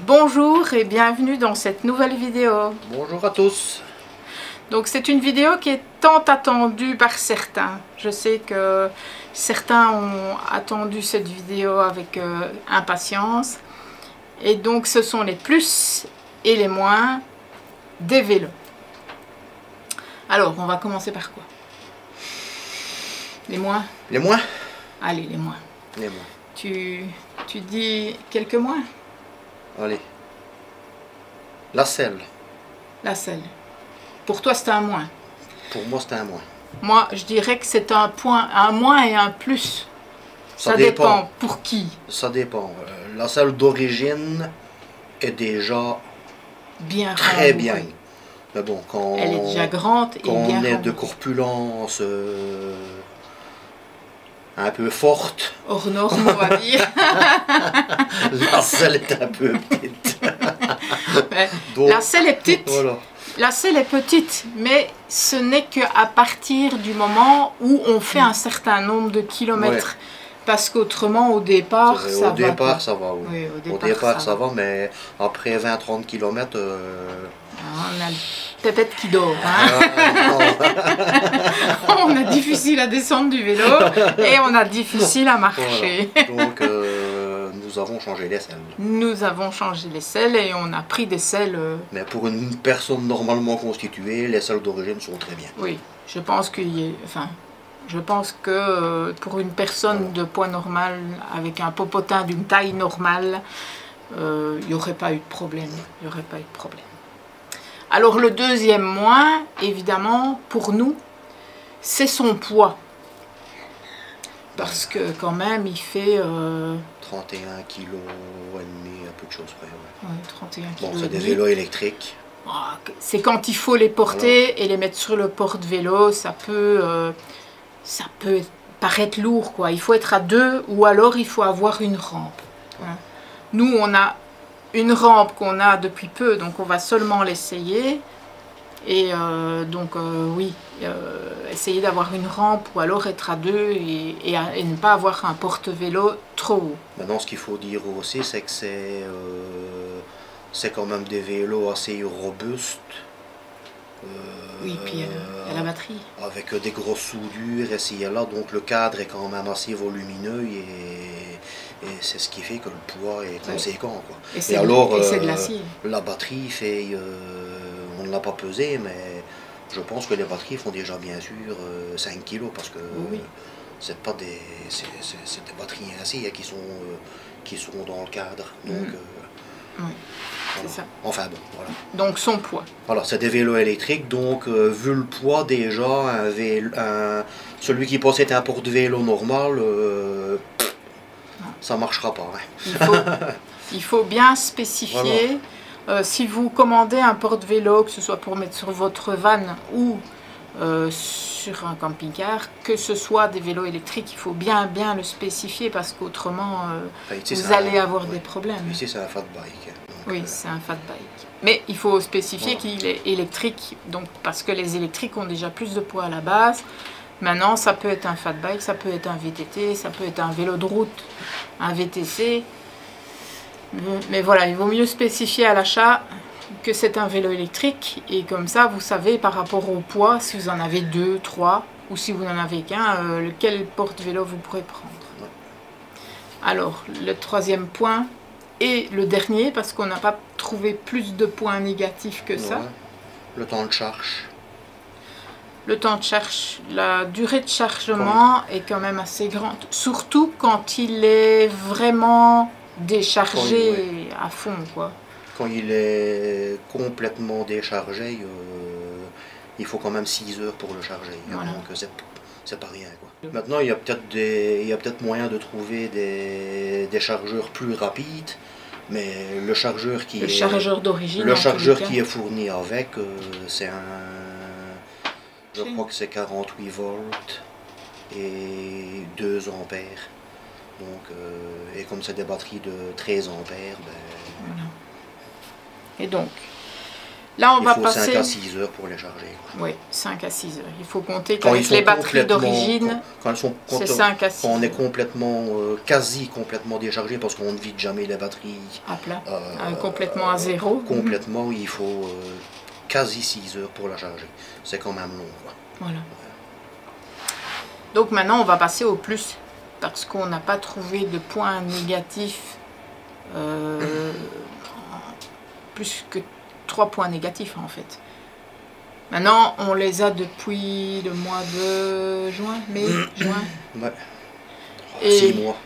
Bonjour et bienvenue dans cette nouvelle vidéo. Bonjour à tous. Donc c'est une vidéo qui est tant attendue par certains. Je sais que certains ont attendu cette vidéo avec impatience. Et donc ce sont les plus et les moins des vélos. Alors on va commencer par quoi? Les moins? Les moins? Allez, les moins. Les moins. Tu dis quelques moins? Allez. La selle. La selle. Pour toi c'est un moins? Pour moi c'est un moins. Moi je dirais que c'est un point, un moins et un plus. Ça dépend. Pour qui? Ça dépend. La selle d'origine est déjà bien très bien. Mais bon, quand elle est déjà grande et quand bien on est rembourrée. de corpulence un peu forte, hors norme, on va dire. la selle est un peu petite. Donc, la selle est petite. Voilà. La selle est petite, mais ce n'est qu'à partir du moment où on fait un certain nombre de kilomètres. Ouais. Parce qu'autrement, au départ, ça va. Au départ, ça va, oui. Oui, au départ, ça va, mais après 20-30 km... on a le pépette qui dort. Hein. On a difficile à descendre du vélo et on a difficile à marcher. Voilà. Donc, nous avons changé les selles. Nous avons changé les selles et on a pris des selles... Mais pour une personne normalement constituée, les selles d'origine sont très bien. Oui, je pense qu'il y a... Enfin, je pense que pour une personne de poids normal, avec un popotin d'une taille normale, il n'y aurait pas eu de problème. Il n'y aurait pas eu de problème. Alors le deuxième moins, évidemment, pour nous, c'est son poids. Parce que quand même, il fait... 31 kg et demi, un peu de choses près. Ouais. Ouais, 31 kg. Bon, c'est des vélos électriques. C'est quand il faut les porter et les mettre sur le porte-vélo, ça peut paraître lourd, quoi. Il faut être à deux ou alors il faut avoir une rampe. Hein. Nous, on a une rampe qu'on a depuis peu, donc on va seulement l'essayer. Et oui, essayer d'avoir une rampe ou alors être à deux et ne pas avoir un porte-vélo trop haut. Maintenant, ce qu'il faut dire aussi, c'est que c'est quand même des vélos assez robustes. Oui, puis il y a la batterie. Avec des grosses soudures ici et là, donc le cadre est quand même assez volumineux et c'est ce qui fait que le poids est conséquent. Quoi. Et c'est de l'acier. La batterie fait, on ne l'a pas pesé, mais je pense que les batteries font déjà bien sûr 5 kg parce que c'est pas des batteries acier qui sont dans le cadre. Donc, oui. Voilà. C'est ça. Enfin bon, voilà. Donc son poids. Voilà, c'est des vélos électriques, donc vu le poids déjà, celui qui possède un porte-vélo normal, ça ne marchera pas. Hein. Il faut bien spécifier, voilà. Si vous commandez un porte-vélo, que ce soit pour mettre sur votre van ou sur un camping-car, que ce soit des vélos électriques, il faut bien le spécifier parce qu'autrement vous allez avoir des problèmes. Ici c'est un fat bike. Oui, c'est un fat bike. Mais il faut spécifier qu'il est électrique, donc, parce que les électriques ont déjà plus de poids à la base. Maintenant, ça peut être un fat bike, ça peut être un VTT, ça peut être un vélo de route, un VTC. Mais voilà, il vaut mieux spécifier à l'achat que c'est un vélo électrique. Et comme ça, vous savez par rapport au poids, si vous en avez 2, 3, ou si vous n'en avez qu'un, quel porte-vélo vous pourrez prendre. Alors, le troisième point... Et le dernier, parce qu'on n'a pas trouvé plus de points négatifs que ça. Le temps de charge. Le temps de charge, la durée de chargement est quand même assez grande. Surtout quand il est vraiment déchargé à fond, quoi. Quand il est complètement déchargé, il faut quand même 6 heures pour le charger. Voilà. Donc c'est pas rien, quoi. Maintenant, il y a peut-être moyen de trouver des chargeurs plus rapides, mais le chargeur d'origine, le chargeur qui est fourni avec, c'est je crois que c'est 48 volts et 2 ampères. Donc, et comme c'est des batteries de 13 ampères, voilà. Et donc, Là, on va faut passer... 5 à 6 heures pour les charger. Oui, 5 à 6 heures. Il faut compter qu'avec les batteries d'origine, c'est 5 à 6 heures. Quand on est complètement, quasi complètement déchargé, parce qu'on ne vide jamais la batterie à plat, complètement à zéro. Complètement, il faut quasi 6 heures pour la charger. C'est quand même long, quoi. Voilà. Donc maintenant, on va passer au plus, parce qu'on n'a pas trouvé de points négatifs, plus que 3 points négatifs en fait. Maintenant, on les a depuis le mois de juin, mai, juin. Ouais. Et 6 mois.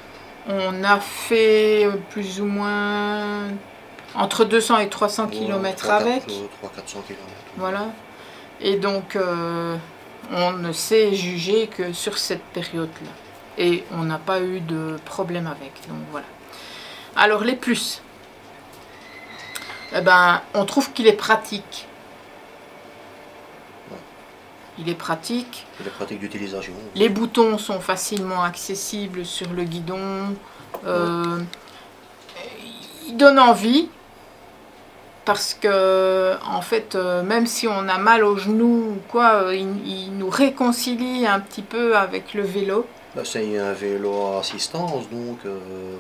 On a fait plus ou moins entre 200 et 300 km avec. 300-400 km. Voilà. Et donc, on ne sait juger que sur cette période-là. Et on n'a pas eu de problème avec. Donc voilà. Alors les plus. Eh ben, on trouve qu'il est pratique. Ouais. Il est pratique. Il est pratique d'utilisation. Les boutons sont facilement accessibles sur le guidon. Il donne envie. Parce que, en fait, même si on a mal aux genoux ou quoi, il nous réconcilie un petit peu avec le vélo. C'est un vélo à assistance, donc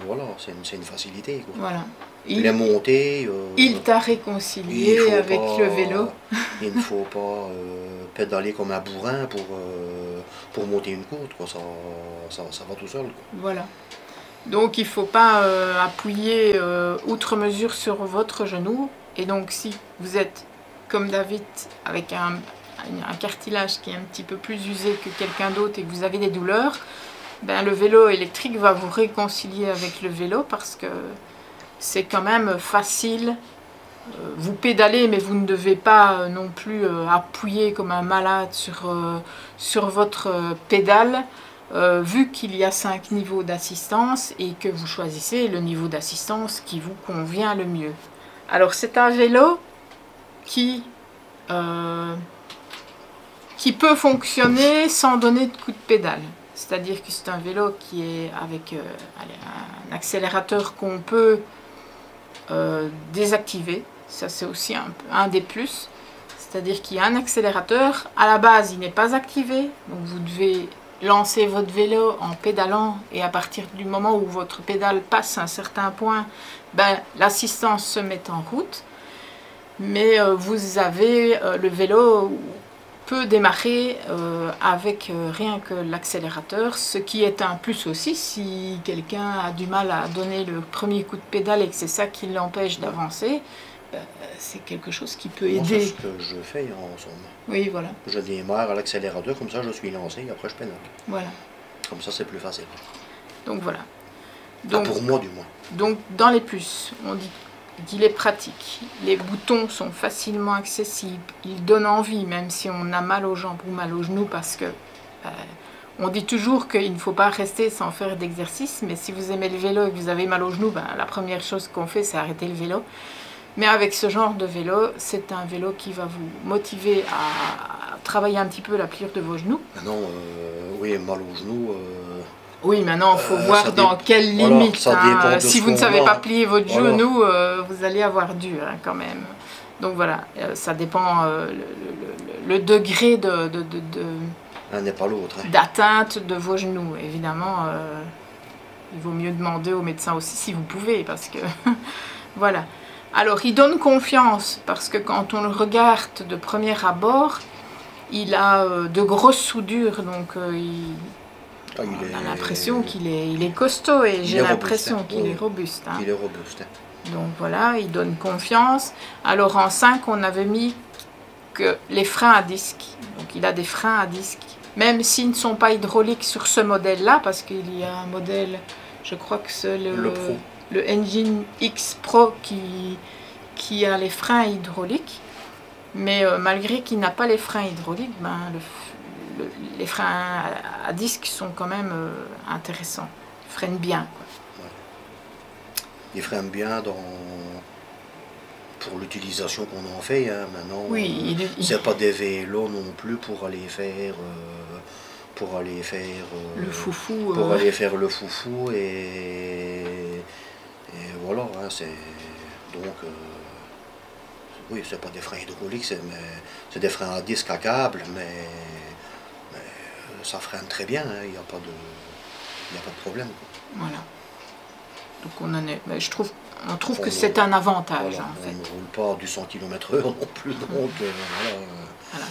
voilà, c'est une facilité, quoi. Voilà. Les montées... il t'a réconcilié avec le vélo. Il ne faut pas pédaler comme un bourrin pour monter une côte, quoi. Ça va tout seul, quoi. Voilà. Donc il ne faut pas appuyer outre mesure sur votre genou. Et donc si vous êtes comme David avec un cartilage qui est un petit peu plus usé que quelqu'un d'autre et que vous avez des douleurs, ben, le vélo électrique va vous réconcilier avec le vélo parce que c'est quand même facile. Vous pédalez, mais vous ne devez pas non plus appuyer comme un malade sur votre pédale, vu qu'il y a 5 niveaux d'assistance et que vous choisissez le niveau d'assistance qui vous convient le mieux. Alors c'est un vélo qui peut fonctionner sans donner de coup de pédale. C'est-à-dire que c'est un vélo qui est avec un accélérateur qu'on peut désactiver. Ça c'est aussi un des plus. C'est-à-dire qu'il y a un accélérateur. À la base, il n'est pas activé. Donc vous devez lancer votre vélo en pédalant. Et à partir du moment où votre pédale passe un certain point, ben, l'assistance se met en route. Mais vous avez le vélo peut démarrer avec rien que l'accélérateur, ce qui est un plus aussi si quelqu'un a du mal à donner le premier coup de pédale et que c'est ça qui l'empêche d'avancer, c'est quelque chose qui peut aider. C'est ce que je fais en somme. Oui, voilà. Je démarre à l'accélérateur, comme ça je suis lancé et après je pédale. Voilà. Comme ça c'est plus facile. Donc voilà. Donc, pour moi du moins. Donc dans les plus, on dit qu'il est pratique, les boutons sont facilement accessibles, il donne envie même si on a mal aux jambes ou mal aux genoux parce que on dit toujours qu'il ne faut pas rester sans faire d'exercice, mais si vous aimez le vélo et que vous avez mal aux genoux, ben, la première chose qu'on fait c'est arrêter le vélo. Mais avec ce genre de vélo, c'est un vélo qui va vous motiver à travailler un petit peu la pliure de vos genoux. Non, oui, mal aux genoux... Oui, maintenant, il faut voir dans quelle limite. Voilà, si vous ne savez pas plier votre genou, vous allez avoir dur quand même. Donc voilà, ça dépend le degré un n'est pas l'autre. D'atteinte de vos genoux. Évidemment, il vaut mieux demander au médecin aussi si vous pouvez, parce que voilà. Alors, il donne confiance, parce que quand on le regarde de premier abord, il a de grosses soudures, donc on a l'impression qu'il est costaud et j'ai l'impression qu'il est robuste. Hein. Il est robuste. Donc voilà, il donne confiance. Alors en 5, on avait mis que les freins à disque. Donc il a des freins à disque, même s'ils ne sont pas hydrauliques sur ce modèle-là, parce qu'il y a un modèle, je crois que c'est le Engine X Pro qui a les freins hydrauliques. Mais malgré qu'il n'a pas les freins hydrauliques, ben, les freins à disque sont quand même intéressants. Ils freinent bien. Quoi. Ouais. Ils freinent bien pour l'utilisation qu'on en fait. Hein. Maintenant, oui, c'est pas des vélos non plus pour aller faire le foufou. Pour aller faire le foufou et voilà. Hein, Oui, c'est pas des freins hydrauliques, c'est des freins à disque à câble, mais ça freine très bien, hein, il n'y a pas de problème. Quoi. Voilà. Donc on trouve que c'est un avantage, voilà, en fait. On ne roule pas du 100 km/h non plus, donc voilà. Voilà.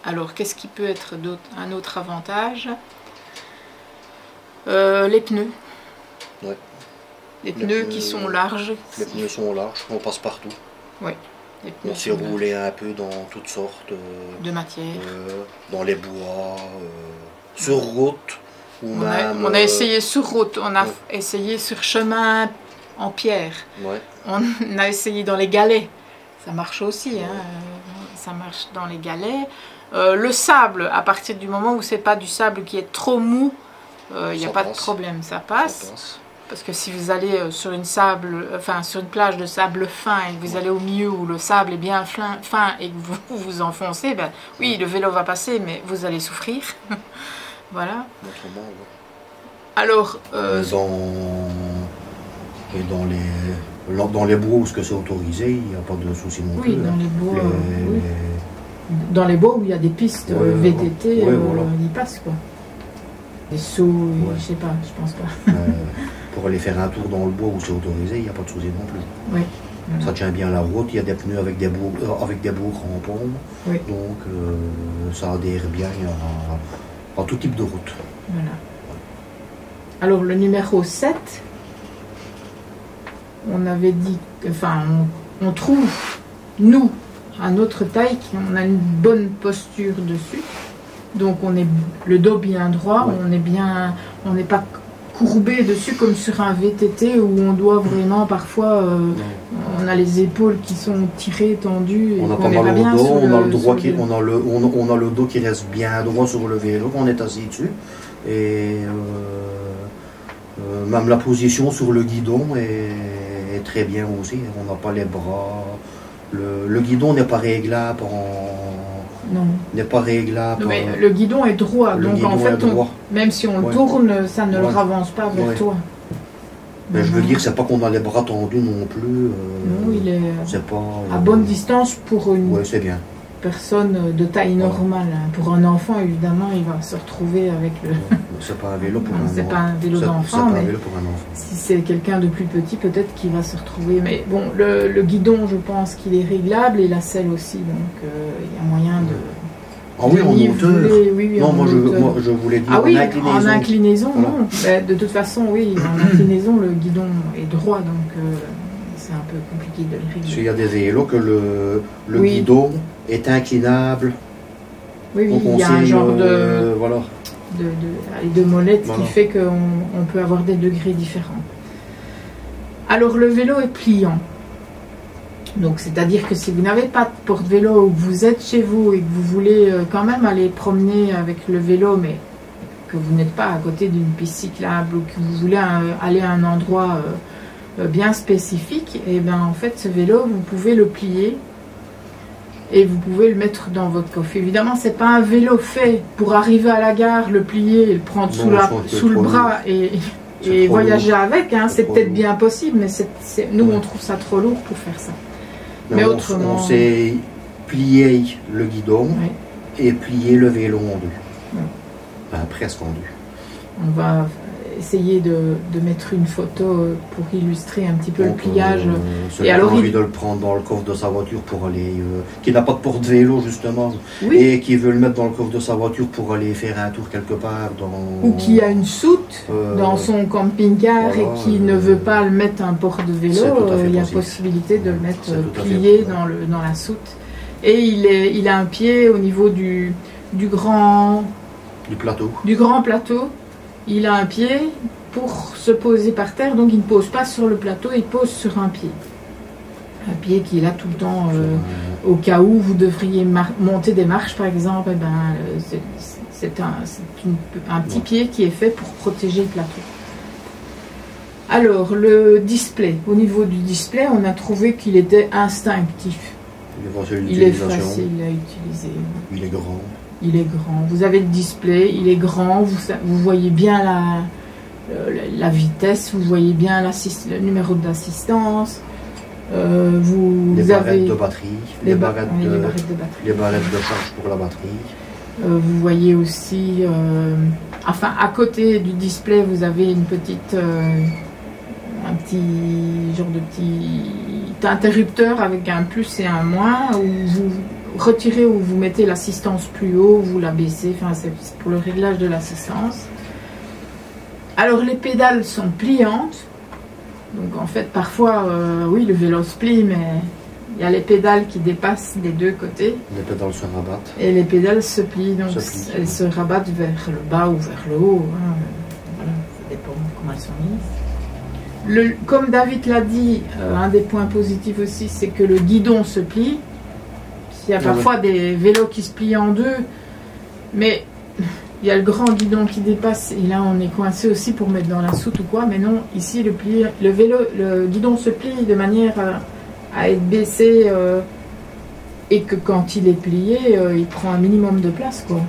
Alors, qu'est-ce qui peut être un autre avantage? Les pneus. Ouais. Les pneus qui sont larges. Les pneus sont larges, on passe partout. Oui. On s'est roulé un peu dans toutes sortes de matières. Dans les bois, sur route. On a essayé sur route, on a essayé sur chemin en pierre. Ouais. On a essayé dans les galets. Ça marche aussi, hein. Ça marche dans les galets. Le sable, à partir du moment où c'est pas du sable qui est trop mou, il n'y a pas de problème, ça passe. Parce que si vous allez sur une plage de sable fin et que vous allez au milieu où le sable est bien fin et que vous vous enfoncez, ben oui, le vélo va passer, mais vous allez souffrir. Voilà. Alors, dans les bois où c'est autorisé, il n'y a pas de souci non plus. Oui, dans les bois. Dans les bois où il y a des pistes VTT, voilà. Ils passent quoi. Des sauts, je sais pas, je pense pas. Pour aller faire un tour dans le bois où c'est autorisé, il n'y a pas de souci non plus. Oui. Voilà. Ça tient bien la route, il y a des pneus avec des bourgs crampons, donc ça adhère bien à tout type de route. Voilà. Alors le numéro 7, on avait dit, on trouve, nous, à notre taille, qu'on a une bonne posture dessus. Donc on est le dos bien droit, on n'est pas courbé dessus comme sur un VTT où on doit vraiment parfois, on a les épaules qui sont tirées, tendues. On a pas mal au dos, on a le dos qui reste bien droit sur le vélo, on est assis dessus. Et même la position sur le guidon est très bien aussi, on n'a pas les bras. Le guidon n'est pas réglable n'est pas réglable. Non, mais le guidon est droit, donc en fait, même si on le tourne, ça ne le avance pas vers toi. Mais je veux dire, c'est pas qu'on a les bras tendus non plus. Non, il est pas, à bonne distance pour une bien. Personne de taille normale. Pour un enfant, évidemment, il va se retrouver avec le... C'est pas un vélo pour un enfant. C'est pas un vélo d'enfant, mais si c'est quelqu'un de plus petit, peut-être qu'il va se retrouver. Mais bon, le guidon, je pense qu'il est réglable et la selle aussi, donc il y a moyen de... Ah oui, en hauteur. Oui, non, moi je voulais dire en inclinaison. En inclinaison, voilà. Non. Ben, de toute façon, oui, en inclinaison, le guidon est droit, donc c'est un peu compliqué de le régler. Parce qu'il y a des vélos que le guidon est inclinable. Oui, il y a un genre de molette qui fait qu'on peut avoir des degrés différents. Alors le vélo est pliant. Donc c'est-à-dire que si vous n'avez pas de porte-vélo ou que vous êtes chez vous et que vous voulez quand même aller promener avec le vélo, mais que vous n'êtes pas à côté d'une piste cyclable ou que vous voulez aller à un endroit bien spécifique, et bien en fait ce vélo, vous pouvez le plier et vous pouvez le mettre dans votre coffre. Évidemment, c'est pas un vélo fait pour arriver à la gare, le plier, le prendre sous le bras et voyager avec. Hein. C'est peut-être bien possible, mais nous, on trouve ça trop lourd pour faire ça. Mais autrement... On sait plier le guidon et plier le vélo en deux. Enfin, presque en deux. On va essayer de mettre une photo pour illustrer un petit peu le pliage. Et alors, il a envie de le prendre dans le coffre de sa voiture pour aller... qui n'a pas de porte-vélo justement, et qui veut le mettre dans le coffre de sa voiture pour aller faire un tour quelque part. Ou qui a une soute dans son camping-car et qui ne veut pas le mettre un porte-vélo, il y a possibilité de le mettre plié dans la soute. Et il a un pied au niveau du grand plateau. Il a un pied pour se poser par terre, donc il ne pose pas sur le plateau, il pose sur un pied. Un pied qui est là tout le temps, au cas où vous devriez monter des marches par exemple, c'est un petit pied qui est fait pour protéger le plateau. Alors le display, au niveau du display, on a trouvé qu'il était instinctif. Il est facile à utiliser. Il est grand. Il est grand. Vous avez le display, il est grand, vous voyez bien la vitesse, vous voyez bien le numéro d'assistance. Les Vous barrettes avez de batterie, les barrettes oui, de, les barrettes de batterie. les barrettes de charge pour la batterie. Vous voyez aussi, enfin à côté du display, vous avez une petite, un petit genre de petit interrupteur avec un plus et un moins, où vous retirez ou vous mettez l'assistance plus haut, vous la baissez, enfin c'est pour le réglage de l'assistance. Alors les pédales sont pliantes, donc en fait parfois, oui le vélo se plie, mais il y a les pédales qui dépassent des deux côtés. Les pédales se rabattent. Et les pédales se plient, donc elles se rabattent vers le bas ou vers le haut. Hein. Voilà, ça dépend comment elles sont mises. Comme David l'a dit, un des points positifs aussi, c'est que le guidon se plie. Il y a parfois des vélos qui se plient en deux, mais il y a le grand guidon qui dépasse, et là on est coincé aussi pour mettre dans la soute ou quoi, mais non, ici le guidon se plie de manière à être baissé et que quand il est plié, il prend un minimum de place, quoi.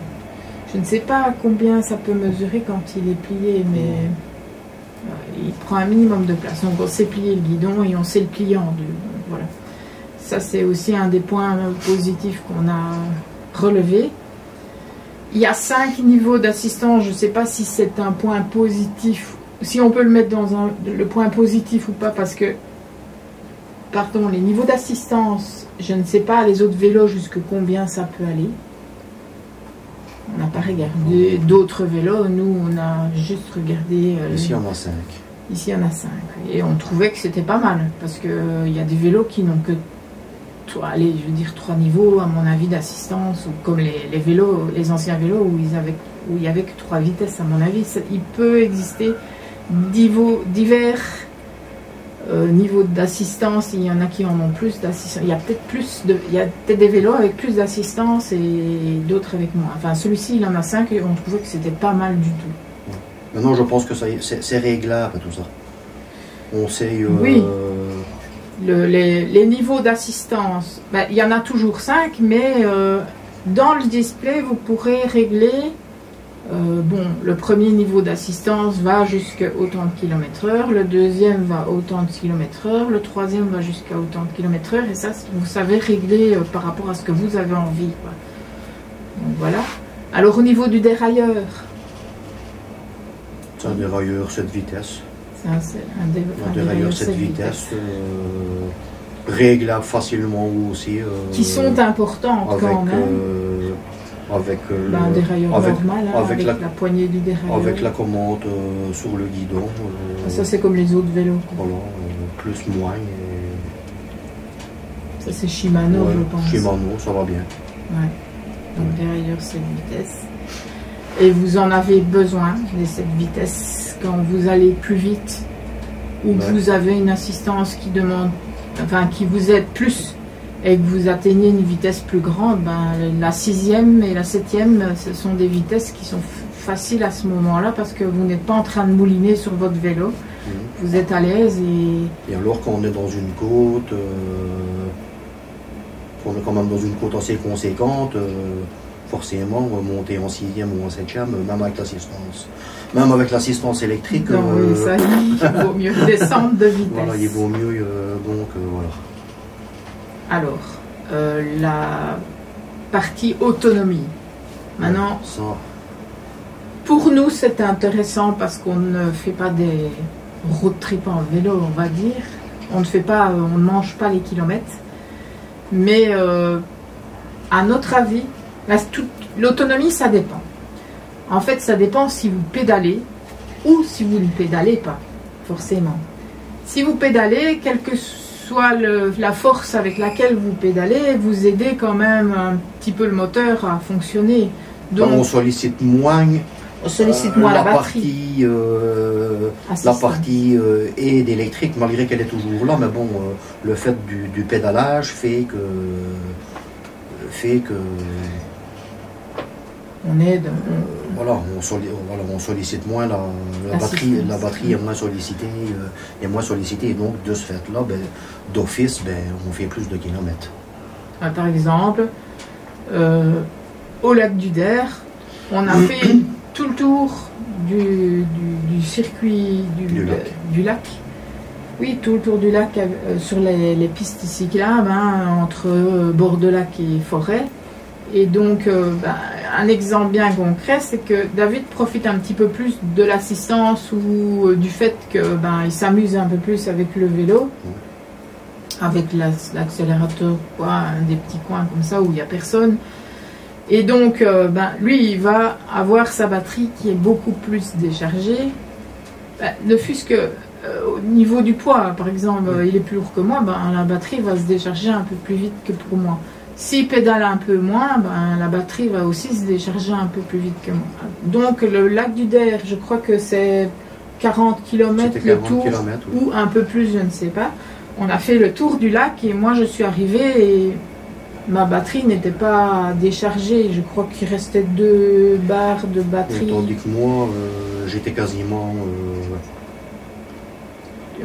Je ne sais pas combien ça peut mesurer quand il est plié, mais il prend un minimum de place. Donc on sait plier le guidon et on sait le plier en deux. Donc, voilà. Ça c'est aussi un des points positifs qu'on a relevé. Il y a 5 niveaux d'assistance. Je ne sais pas si c'est un point positif, si on peut le mettre dans le point positif ou pas, parce que pardon, les niveaux d'assistance, je ne sais pas les autres vélos jusque combien ça peut aller. On n'a pas regardé d'autres vélos, nous on a juste regardé... Ici on a 5. Ici on a 5. Et on trouvait que c'était pas mal, parce qu'il y a des vélos qui n'ont que, allez, je veux dire 3 niveaux à mon avis d'assistance, ou comme les vélos, les anciens vélos où il y avait que 3 vitesses à mon avis. Il peut exister divers niveau d'assistance, il y en a qui en ont plus d'assistance. Il y a peut-être des vélos avec plus d'assistance et d'autres avec moins. Enfin, celui-ci, il en a 5 et on trouvait que c'était pas mal du tout. Maintenant, je pense que c'est réglable tout ça. On sait. Oui. Les niveaux d'assistance, ben, il y en a toujours 5, mais dans le display, vous pourrez régler. Bon, le premier niveau d'assistance va jusqu'à autant de km/h, le deuxième va autant de km/h, le troisième va jusqu'à autant de km/h, et ça, vous savez régler par rapport à ce que vous avez envie, quoi. Donc voilà. Alors au niveau du dérailleur. C'est un dérailleur 7 vitesses. C'est un dérailleur 7 vitesses. Réglable facilement aussi. Qui sont importantes quand même. Avec un dérailleur normal, hein, avec la poignée du dérailleur. Avec la commande sur le guidon. Ça c'est comme les autres vélos. Voilà, plus, moins. Ça c'est Shimano, ouais, je pense. Shimano, ça va bien. Ouais. Donc dérailleur 7 vitesses. Et vous en avez besoin des 7 vitesses quand vous allez plus vite ou que vous avez une assistance qui demande, enfin qui vous aide plus, et que vous atteignez une vitesse plus grande, ben, la 6e et la 7e, ce sont des vitesses qui sont faciles à ce moment-là parce que vous n'êtes pas en train de mouliner sur votre vélo. Vous êtes à l'aise. Et alors quand on est dans une côte, on est quand même dans une côte assez conséquente, forcément monter en 6e ou en 7e, même avec l'assistance électrique. Non, oui, ça, il vaut mieux descendre de vitesse. Voilà, il vaut mieux, voilà. Alors, la partie autonomie. Maintenant, ça. Pour nous, c'est intéressant parce qu'on ne fait pas des road trips en vélo, on va dire. On ne mange pas les kilomètres. Mais à notre avis, l'autonomie, ça dépend. En fait, ça dépend si vous pédalez ou si vous ne pédalez pas, forcément. Si vous pédalez, quelle que soit la force avec laquelle vous pédalez, vous aidez quand même un petit peu le moteur à fonctionner. Donc, on sollicite moins. On sollicite moins la batterie. La partie aide électrique, malgré qu'elle est toujours là, mais bon, le fait du pédalage fait que on aide. Voilà, on sollicite moins la batterie. La batterie est moins sollicitée, et donc de ce fait-là, d'office, on fait plus de kilomètres. Par exemple, au lac du Der, on a fait tout le tour du circuit du lac. Oui, tout autour du lac, sur les pistes cyclables, hein, entre bord de lac et forêt. Et donc, un exemple bien concret, c'est que David profite un petit peu plus de l'assistance ou du fait que il s'amuse un peu plus avec le vélo, avec l'accélérateur, quoi, des petits coins comme ça où il n'y a personne. Et donc, lui, il va avoir sa batterie qui est beaucoup plus déchargée. Ne fût-ce que au niveau du poids, par exemple, il est plus lourd que moi, la batterie va se décharger un peu plus vite que pour moi. S'il pédale un peu moins, la batterie va aussi se décharger un peu plus vite que moi. Donc le lac du Der, je crois que c'est 40 km le tour, ou un peu plus, je ne sais pas. On a fait le tour du lac et moi je suis arrivée et ma batterie n'était pas déchargée. Je crois qu'il restait 2 barres de batterie. Tandis que moi, j'étais quasiment...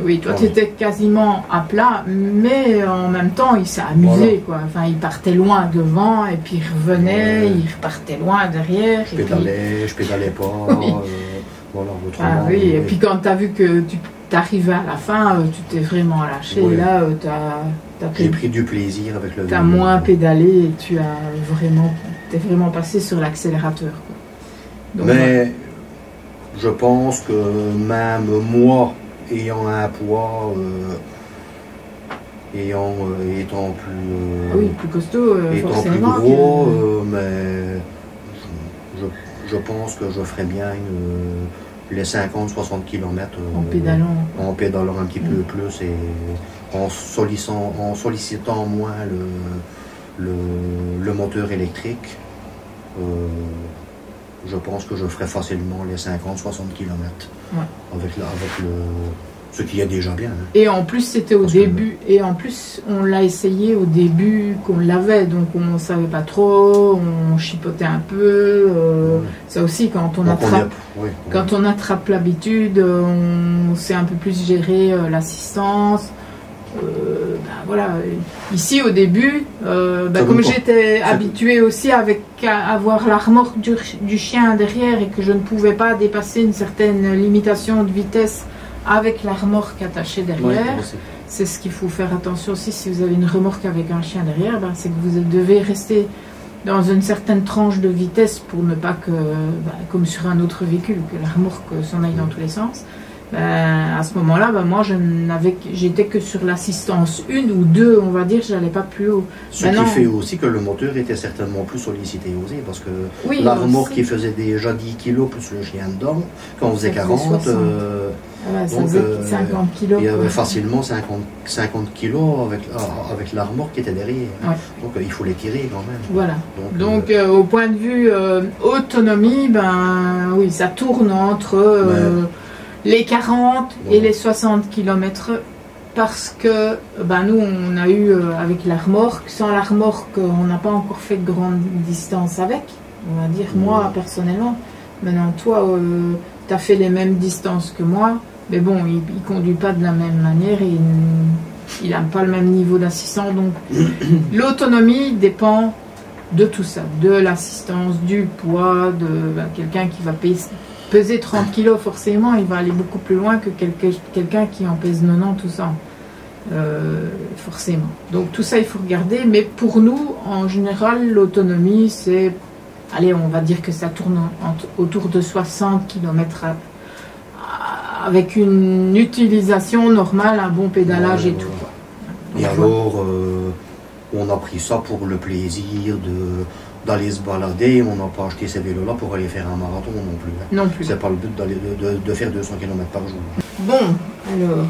Oui, toi tu étais quasiment à plat, mais en même temps il s'est amusé, quoi. Enfin, il partait loin devant et puis il revenait, il repartait loin derrière. Je pédalais pas. Oui. Oui, et puis quand tu as vu que tu t'arrivais à la fin, tu t'es vraiment lâché. Oui. Et là, j'ai pris du plaisir avec le vélo. Tu as moins pédalé et tu as t'es vraiment passé sur l'accélérateur. Mais je pense que même moi, ayant un poids, étant plus costaud, étant forcément, plus gros, mais je pense que je ferais bien les 50-60 km en pédalant un petit peu plus et en sollicitant moins le moteur électrique. Je pense que je ferais facilement les 50-60 km avec ce qui est déjà bien. Hein. Et en plus, c'était au début. Et en plus, on l'a essayé au début qu'on l'avait. Donc, on ne savait pas trop. On chipotait un peu. Ça aussi, quand on attrape l'habitude, on sait un peu plus gérer l'assistance. Voilà. Ici au début, comme j'étais habituée aussi à avoir la remorque du chien derrière et que je ne pouvais pas dépasser une certaine limitation de vitesse avec la remorque attachée derrière, c'est ce qu'il faut faire attention aussi si vous avez une remorque avec un chien derrière, c'est que vous devez rester dans une certaine tranche de vitesse pour ne pas que, comme sur un autre véhicule, que la remorque s'en aille dans tous les sens. À ce moment-là, moi, j'étais que sur l'assistance 1 ou 2, on va dire, j'allais pas plus haut. Ce qui fait aussi que le moteur était certainement plus sollicité aussi, parce que la remorque qui faisait déjà 10 kg plus le chien dedans, quand on faisait 40, donc, 50 kg. Il y avait facilement 50 kg avec la remorque qui était derrière. Ouais. Donc il faut les tirer quand même. Voilà. Donc au point de vue autonomie, oui, ça tourne entre... les 40 et les 60 km parce que nous on a eu avec la remorque, sans la remorque on n'a pas encore fait de grande distance avec, on va dire moi personnellement. Maintenant toi tu as fait les mêmes distances que moi, mais bon il conduit pas de la même manière et il n'a pas le même niveau d'assistance, donc l'autonomie dépend de tout ça, de l'assistance, du poids, de quelqu'un qui va peser 30 kg, forcément, il va aller beaucoup plus loin que quelqu'un qui en pèse 90 ou 100. Forcément. Donc tout ça, il faut regarder. Mais pour nous, en général, l'autonomie, c'est... Allez, on va dire que ça tourne autour de 60 km avec une utilisation normale, un bon pédalage et tout. Quoi. Et alors, on a pris ça pour le plaisir d'aller se balader, on n'a pas acheté ces vélos-là pour aller faire un marathon non plus. Hein. Non plus. C'est pas le but de faire 200 km par jour. Bon, alors,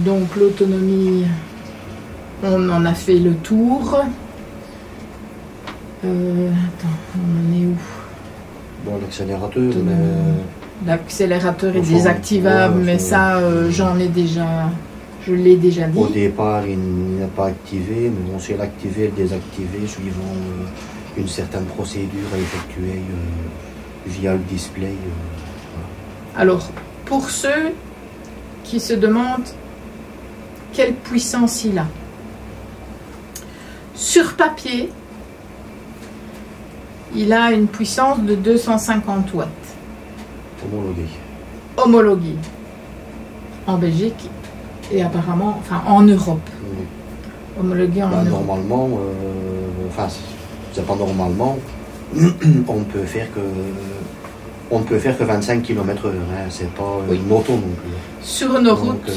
donc l'autonomie, on en a fait le tour. Attends, on en est où? Bon, l'accélérateur, l'accélérateur est désactivable, mais ça, je l'ai déjà dit. Au départ, il n'est pas activé, mais on sait l'activer et le désactiver suivant une certaine procédure à effectuer via le display. Voilà. Alors, pour ceux qui se demandent quelle puissance il a, sur papier, il a une puissance de 250 watts. Homologué. Homologué. En Belgique, Et apparemment, enfin en Europe. Homologué en Europe. Normalement, enfin, c'est pas normalement, on ne peut faire que 25 km/h, hein, c'est pas une moto non plus. Sur nos routes,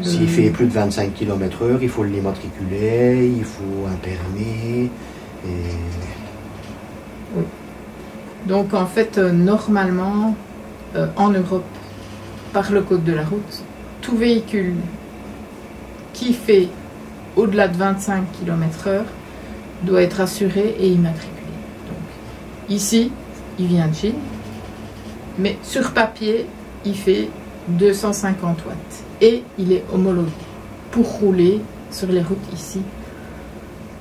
s'il fait plus de 25 km/h, il faut l'immatriculer, il faut un permis. Oui. Donc en fait, normalement, en Europe, par le code de la route, tout véhicule qui fait au-delà de 25 km/h doit être assuré et immatriculé. Donc, ici, il vient de Chine, mais sur papier, il fait 250 watts et il est homologué pour rouler sur les routes ici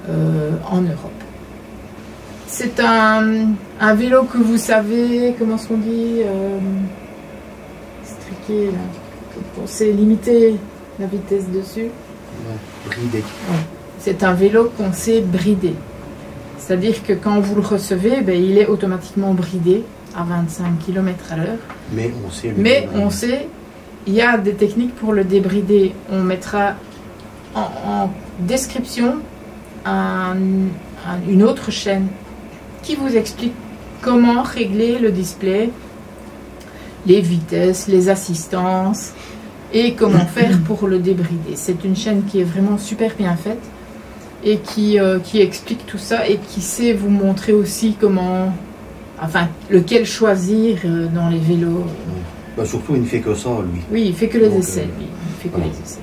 en Europe. C'est un vélo que vous savez, comment est-ce qu'on dit, striqué, c'est limiter la vitesse dessus. Bridé. Ouais. C'est un vélo qu'on sait brider. C'est-à-dire que quand vous le recevez, ben, il est automatiquement bridé à 25 km/h. Mais on sait. On sait, il y a des techniques pour le débrider. On mettra en description une autre chaîne qui vous explique comment régler le display, les vitesses, les assistances et comment faire pour le débrider. C'est une chaîne qui est vraiment super bien faite et qui explique tout ça et qui sait vous montrer aussi comment, enfin, lequel choisir dans les vélos. Bah surtout, il ne fait que ça, lui. Oui, il fait que les essais, lui. Il fait que les essais.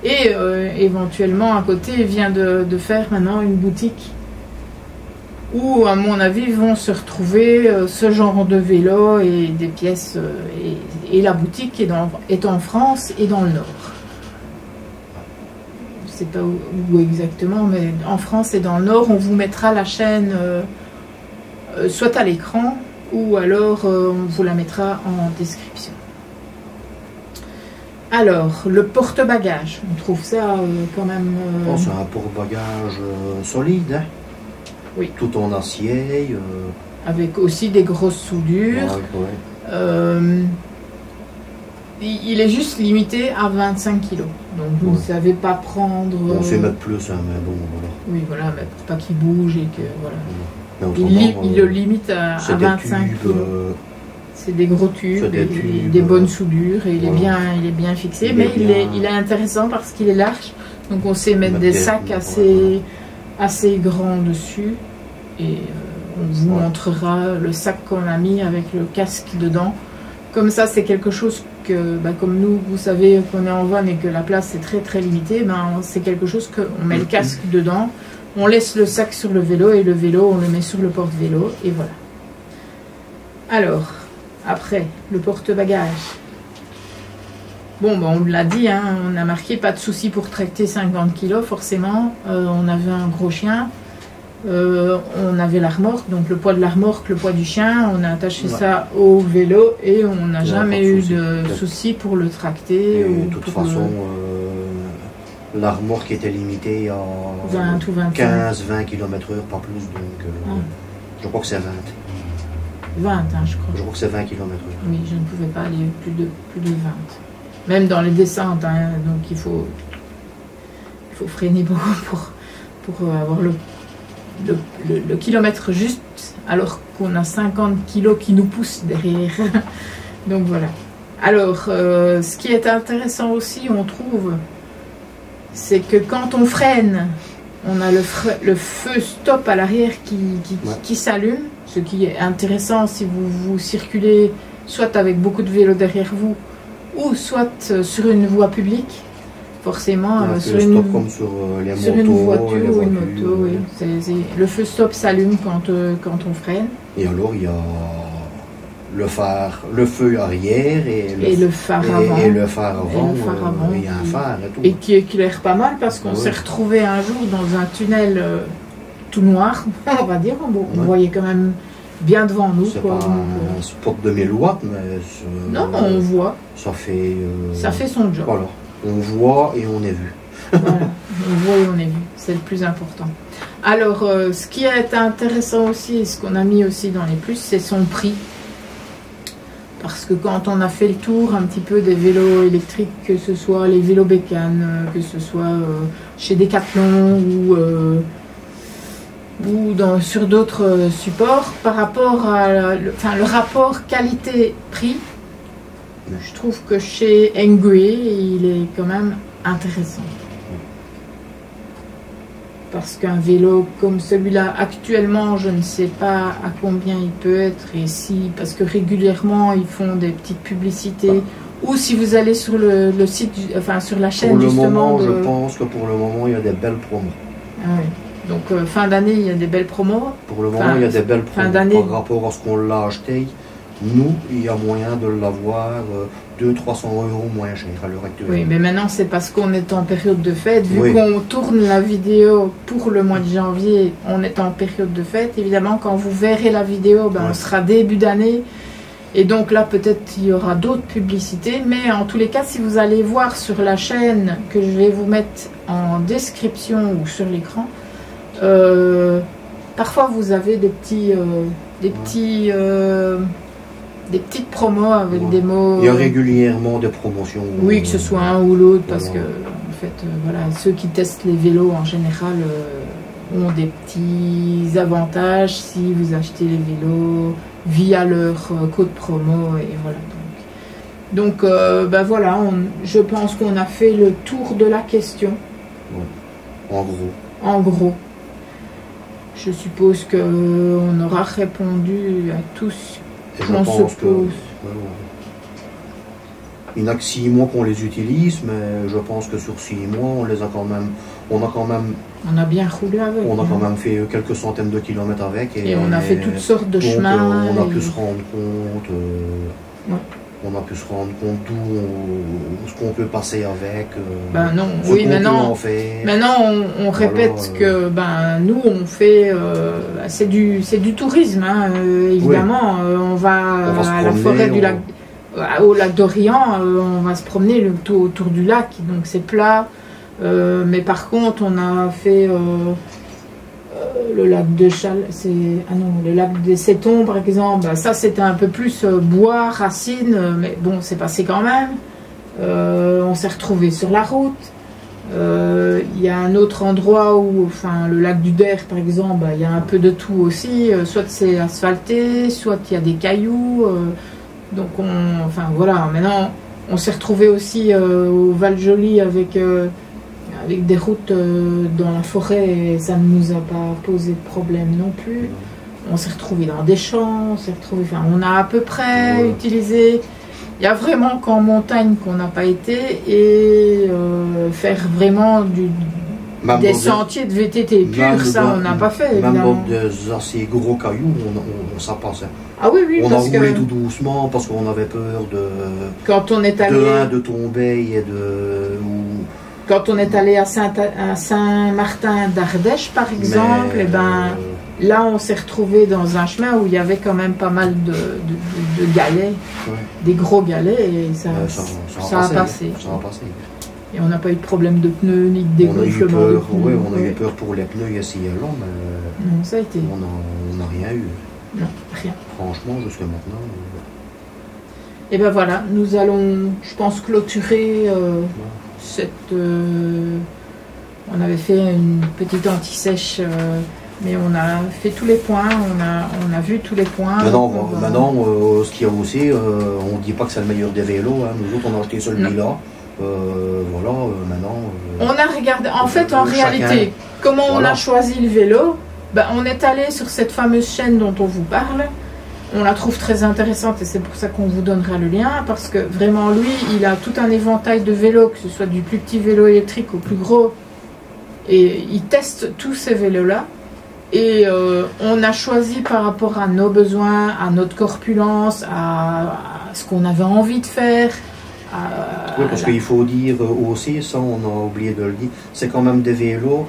Et éventuellement, à côté, il vient de faire maintenant une boutique où, à mon avis, vont se retrouver ce genre de vélo et des pièces. Et la boutique est en France et dans le Nord. Je ne sais pas où exactement, mais en France et dans le Nord, on vous mettra la chaîne soit à l'écran ou alors on vous la mettra en description. Alors, le porte-bagages, on trouve ça quand même... C'est un porte-bagages solide, hein. Oui. Tout en acier. Avec aussi des grosses soudures. Il est juste limité à 25 kg. Donc vous ne savez pas prendre... On sait mettre plus, hein, mais bon, voilà. Oui, voilà, mais pour pas qu'il bouge et que... Voilà. Mais Il le limite à 25 kg. C'est des gros tubes, des bonnes soudures, et il est bien fixé. Mais il est intéressant parce qu'il est large. Donc on sait mettre des sacs assez grands dessus. Et on vous montrera le sac qu'on a mis avec le casque dedans. Comme ça, c'est quelque chose que, comme nous, vous savez qu'on est en van et que la place est très très limitée, c'est quelque chose qu'on met le casque dedans, on laisse le sac sur le vélo et le vélo, on le met sur le porte-vélo et voilà. Alors, après, le porte-bagages. Bon, on l'a dit, hein, on a marqué pas de souci pour tracter 50 kg, forcément. On avait un gros chien. On avait la remorque, donc le poids de la remorque, le poids du chien, on a attaché ça au vélo et on n'a jamais eu de souci pour le tracter. De toute façon, la remorque était limitée à 15-20 km/h, pas plus, donc je crois que c'est 20. 20, hein, je crois. Je crois que c'est 20 km/h. Oui, je ne pouvais pas aller plus de 20. Même dans les descentes, hein, donc il faut freiner beaucoup pour avoir le kilomètre juste, alors qu'on a 50 kilos qui nous poussent derrière. Donc voilà. Alors, ce qui est intéressant aussi, on trouve, c'est que quand on freine, on a le feu stop à l'arrière qui s'allume, ce qui est intéressant si vous circulez soit avec beaucoup de vélos derrière vous, ou soit sur une voie publique. Forcément, sur une voiture ou une moto, oui. Le feu stop s'allume quand on freine. Et alors, il y a le feu arrière et le phare avant. Et le phare avant, il y a un phare et tout. Et qui éclaire pas mal parce qu'on s'est retrouvé un jour dans un tunnel tout noir, on va dire. On voyait quand même bien devant nous. C'est pas un spot de 1000 watts, mais... Non, on voit. Ça fait son job. Voilà. On voit et on est vu. Voilà, on voit et on est vu, c'est le plus important. Alors, ce qui est intéressant aussi, et ce qu'on a mis aussi dans les plus, c'est son prix. Parce que quand on a fait le tour un petit peu des vélos électriques, que ce soit les vélos bécanes, que ce soit chez Decathlon ou sur d'autres supports, par rapport à le rapport qualité-prix, je trouve que chez Engwe, il est quand même intéressant. Parce qu'un vélo comme celui-là, actuellement, je ne sais pas à combien il peut être, et si, parce que régulièrement, ils font des petites publicités, ou si vous allez sur le site, sur la chaîne, justement. Je pense que pour le moment, il y a des belles promos. Ah oui. Donc, fin d'année, il y a des belles promos. Pour le moment, il y a des belles promos par rapport à ce qu'on l'a acheté. Nous, il y a moyen de l'avoir 200-300 € moins cher à l'heure actuelle. Oui, mais maintenant, c'est parce qu'on est en période de fête. Vu qu'on tourne la vidéo pour le mois de janvier, on est en période de fête. Évidemment, quand vous verrez la vidéo, on sera début d'année. Et donc là, peut-être il y aura d'autres publicités. Mais en tous les cas, si vous allez voir sur la chaîne que je vais vous mettre en description ou sur l'écran, parfois vous avez des petites promos avec des mots. Il y a régulièrement des promotions. Oui, que ce soit un ou l'autre, parce que en fait, voilà, ceux qui testent les vélos en général ont des petits avantages si vous achetez les vélos via leur code promo et voilà. Donc voilà, je pense qu'on a fait le tour de la question. Ouais. En gros. En gros. Je suppose qu'on aura répondu à tous. Je pense que il n'y a que 6 mois qu'on les utilise, mais je pense que sur 6 mois, on a bien roulé avec. On a quand même fait quelques centaines de kilomètres avec. Et on a fait toutes sortes de chemins. On a pu se rendre compte. On a pu se rendre compte d'où ce qu'on peut passer avec. Maintenant on répète que nous on fait c'est du tourisme, hein, évidemment. On va à la forêt du lac, au lac d'Orient, on va se promener autour du lac, donc c'est plat. Mais par contre on a fait le lac de le lac des Sétons par exemple, ça c'était un peu plus bois, racines, mais bon c'est passé quand même. On s'est retrouvé sur la route. Il y a un autre endroit où, le lac du Der par exemple, il y a un peu de tout aussi, soit c'est asphalté, soit il y a des cailloux, donc voilà, maintenant on s'est retrouvé aussi au Val-Joli avec des routes dans la forêt, et ça ne nous a pas posé de problème non plus. On s'est retrouvé dans des champs, on a à peu près utilisé. Il y a vraiment qu'en montagne qu'on n'a pas été, et faire vraiment des sentiers de VTT purs, ça on n'a pas fait. Même dans des assez gros cailloux, ça passait. Ah oui, on a roulé tout doucement parce qu'on avait peur quand on est allé de tomber et quand on est allé à Saint-Martin d'Ardèche par exemple, là on s'est retrouvé dans un chemin où il y avait quand même pas mal de galets, des gros galets, et ça a passé. Et on n'a pas eu de problème de pneus ni de dégonflement de pneus. On a eu peur pour les pneus ici et là, mais non, ça a été. On n'a rien eu. Non, rien. Franchement, jusqu'à maintenant. Et ben voilà, nous allons, je pense, clôturer on avait fait une petite anti-sèche, mais on a fait tous les points, on a vu tous les points. Maintenant, ce qu'il y a aussi, on ne dit pas que c'est le meilleur des vélos, hein. Nous autres on a acheté celui-là. Maintenant. On a regardé, en fait, en réalité, comment on a choisi le vélo, on est allé sur cette fameuse chaîne dont on vous parle. On la trouve très intéressante, et c'est pour ça qu'on vous donnera le lien, parce que vraiment lui, il a tout un éventail de vélos, que ce soit du plus petit vélo électrique au plus gros, et il teste tous ces vélos-là, et on a choisi par rapport à nos besoins, à notre corpulence, à ce qu'on avait envie de faire. Oui, parce qu'il faut dire aussi, ça on a oublié de le dire, c'est quand même des vélos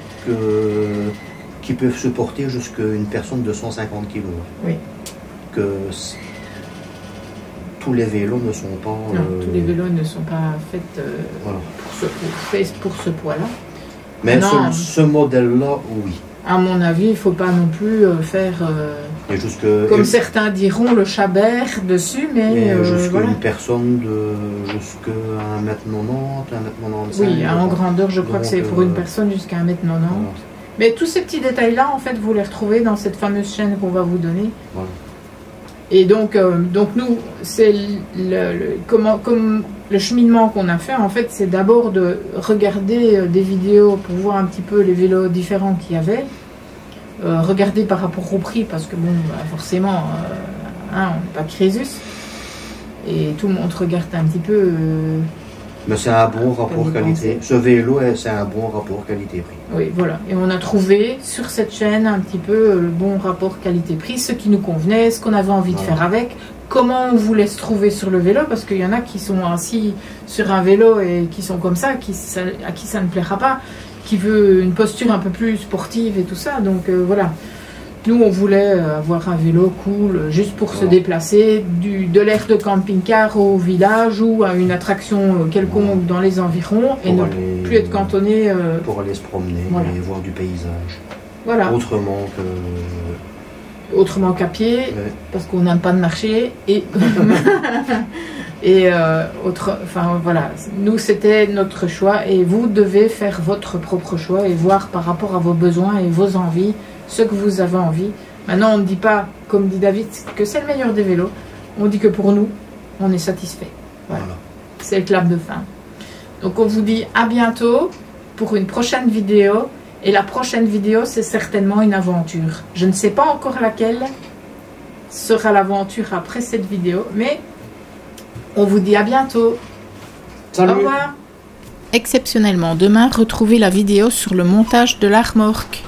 qui peuvent supporter jusqu'à une personne de 150 kg. Oui. Que tous les vélos ne sont pas... tous les vélos ne sont pas faits pour ce poids-là. Mais ce modèle-là, oui. À mon avis, il ne faut pas non plus faire, comme certains diront, le chabert dessus, mais jusqu'à voilà. une personne de jusqu'à 1m90, 1m95. Oui, en grandeur, je crois que c'est pour une personne jusqu'à 1m90. Voilà. Mais tous ces petits détails-là, en fait, vous les retrouvez dans cette fameuse chaîne qu'on va vous donner. Voilà. Et donc nous, c'est comme le cheminement qu'on a fait, en fait, c'est d'abord de regarder des vidéos pour voir un petit peu les vélos différents qu'il y avait. Regarder par rapport au prix, parce que bon, forcément, on n'est pas Crésus. Et tout le monde regarde un petit peu... Mais c'est un bon rapport qualité. Ce vélo, c'est un bon rapport qualité-prix. Oui, voilà. Et on a trouvé sur cette chaîne un petit peu le bon rapport qualité-prix, ce qui nous convenait, ce qu'on avait envie de faire avec, comment on voulait se trouver sur le vélo, parce qu'il y en a qui sont assis sur un vélo et qui sont comme ça, à qui ça ne plaira pas, qui veut une posture un peu plus sportive et tout ça. Donc voilà. Nous, on voulait avoir un vélo cool, juste pour se déplacer de l'aire de camping-car au village ou à une attraction quelconque dans les environs et ne plus être cantonné... pour aller se promener et voir du paysage. Voilà. Autrement qu'à pied, parce qu'on n'aime pas de marcher. Et, enfin voilà, nous, c'était notre choix et vous devez faire votre propre choix et voir par rapport à vos besoins et vos envies, ce que vous avez envie. Maintenant, on ne dit pas, comme dit David, que c'est le meilleur des vélos. On dit que pour nous, on est satisfait. Voilà. C'est le clap de fin. Donc, on vous dit à bientôt pour une prochaine vidéo. Et la prochaine vidéo, c'est certainement une aventure. Je ne sais pas encore laquelle sera l'aventure après cette vidéo, mais on vous dit à bientôt. Salut. Au revoir. Exceptionnellement, demain, retrouvez la vidéo sur le montage de la remorque.